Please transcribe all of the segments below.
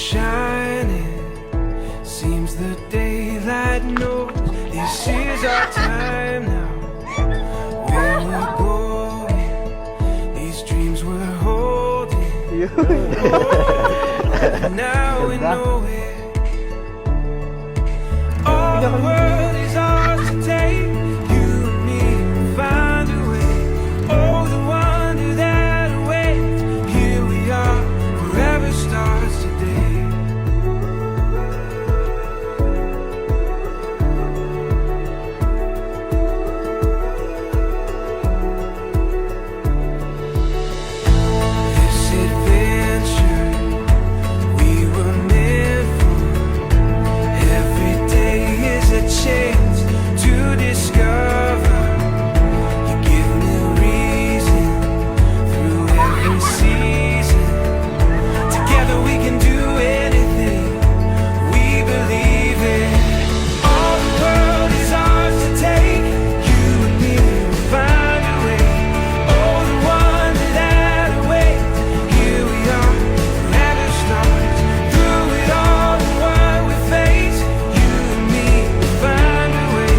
shining. Seems the daylight knows this is our time now. Where we're going, these dreams we're holding. Now we know it. All the world is ours to take. You and me will find a way. Oh, the wonder that awaits. Here we are, forever starts today. This adventure we were meant for. Every day is a chance to discover. You give me reason through every season. Together we can do anything we believe in. All the world is ours to take. You and me will find a way. Oh, the wonder that awaits. Here we are, forever stars. Through it all and what we face, you and me will find a way.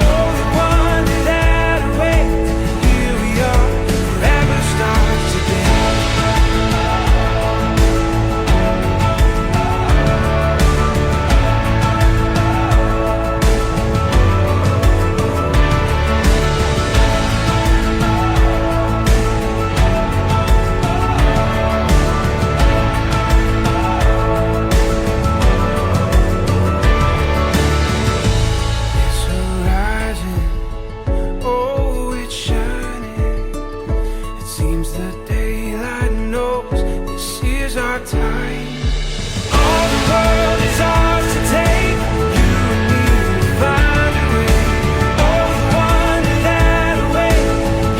Oh, the wonder that awaits. Here we are, forever stars today. This horizon, oh, it's shining. It seems the daylight knows this is our time. All the world is ours to take. You and me will find a way. Oh, the wonder that awaits.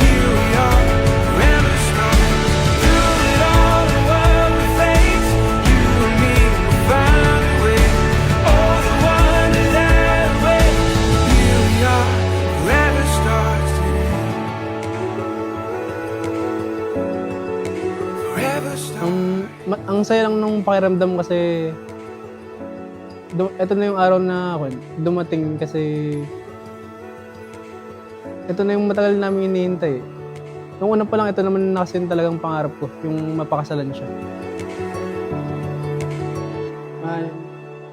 Here we are, forever stars. Through it all and what we face, you and me will find a way. Oh, the wonder that awaits. Here we are, forever stars today. Forever stars. Ang saya lang nung pakiramdam kasi ito na yung araw na dumating kasi ito na yung matagal namin hinihintay. Nung una pa lang, ito naman na kasi yung talagang pangarap ko, yung mapakasalan siya.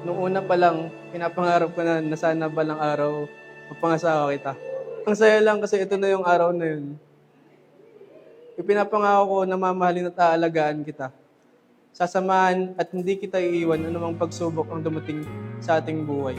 Nung una pa lang, pinapangarap ko na sana balang araw mapangasawa kita. Ang saya lang kasi ito na yung araw na yun. Ipinapangako ko na mamahalin at aalagaan kita. Sasamahan at hindi kita iiwan anumang pagsubok ang dumating sa ating buhay.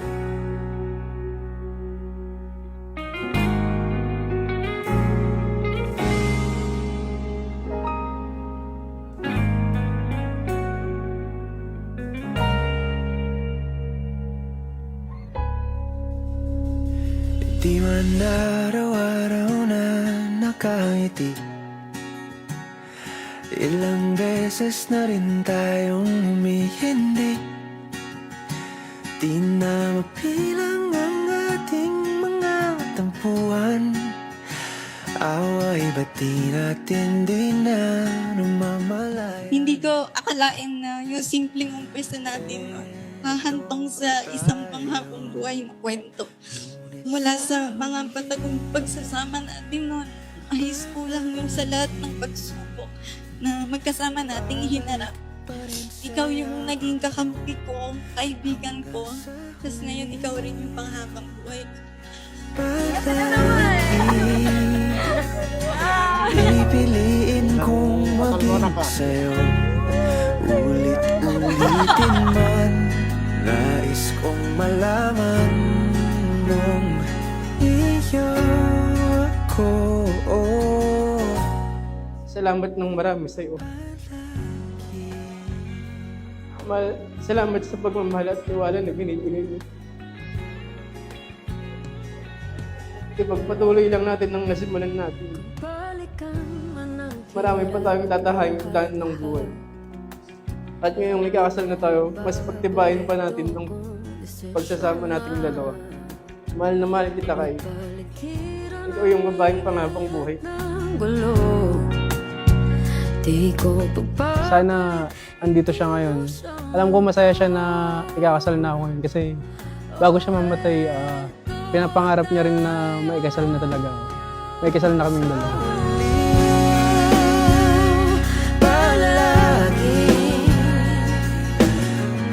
Di man araw-araw na nakangiti. Ilang beses na rin tayong humihindi. Di na mapilang ang ating mga tampuhan. Away ba't di natin di na namamalay. Hindi ko akalain na yung simpleng umpisa natin hahantong sa isang panghabang buhay na kwento. Mula sa mga patagong pagsasama natin noon, ayos kulang yung sa lahat ng pagsubok na magkasama nating hinarap. Ikaw yung naging kakampi ko, kaibigan ko, tapos ngayon ikaw rin yung panghabang buhay ko. Pipiliin kong maging sa'yo. Ulit-ulitin man, nais kong malaman nung iyo ako. Salamat ng marami sa iyo. Salamat sa pagmamahal at tiwala na binibigay mo. Ipagpatuloy lang natin ang nasimulan natin. Marami pa tayong tatahayin daan ng buhay. At ngayong ikakasal na tayo, mas pagtibayin pa natin ang pagsasama nating dalawa. Mahal na mahal kita, Kai. Ikaw yung babaeng panghabang buhay. gulo. Di ko pagpapalagi. Sana andito siya ngayon. Alam ko masaya siya na ikakasal na ako ngayon kasi bago siya mamatay, pinapangarap niya rin na maikasal na talaga. May kasal na kaming dalawa. Palagi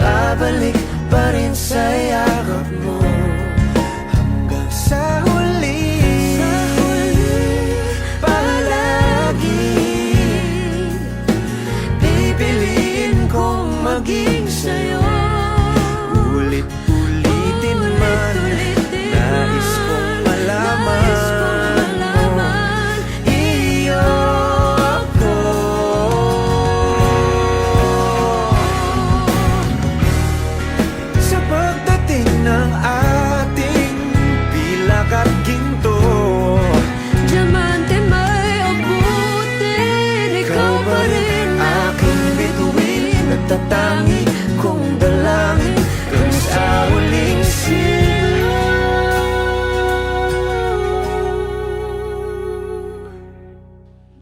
babalik pa rin sa yakap mo hanggang sa huli. Palagi pipiliin kong maging sa'yo. Ulit-ulitin man nais kong malaman mo, iyo ako. Sa pagdating ng ating pilak at ginto, Diamante may abutin, ikaw pa rin aking bituin, nagtatangi kong dalangin hanggang sa huling silaw.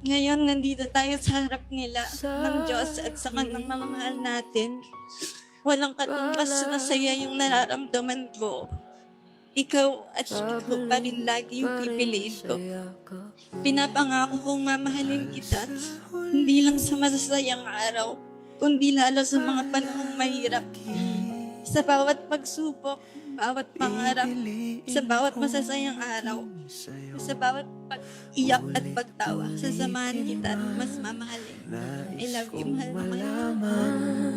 Ngayon, nandito tayo sa harap nila ng Diyos at sa kanang mga mahal natin. Walang katumbas na saya yung nararamdaman ko. Ikaw at ikaw pa rin lagi yung pipiliin ko. Pinapangako kong mamahalin kita, hindi lang sa masasayang araw, kundi lalo sa mga panahong mahirap. Sa bawat pagsubok, bawat pangarap, sa bawat masasayang araw, sa bawat pag-iyak at pagtawa, sasamahan kita at mas mamahalin. I love you, mahal na mahal.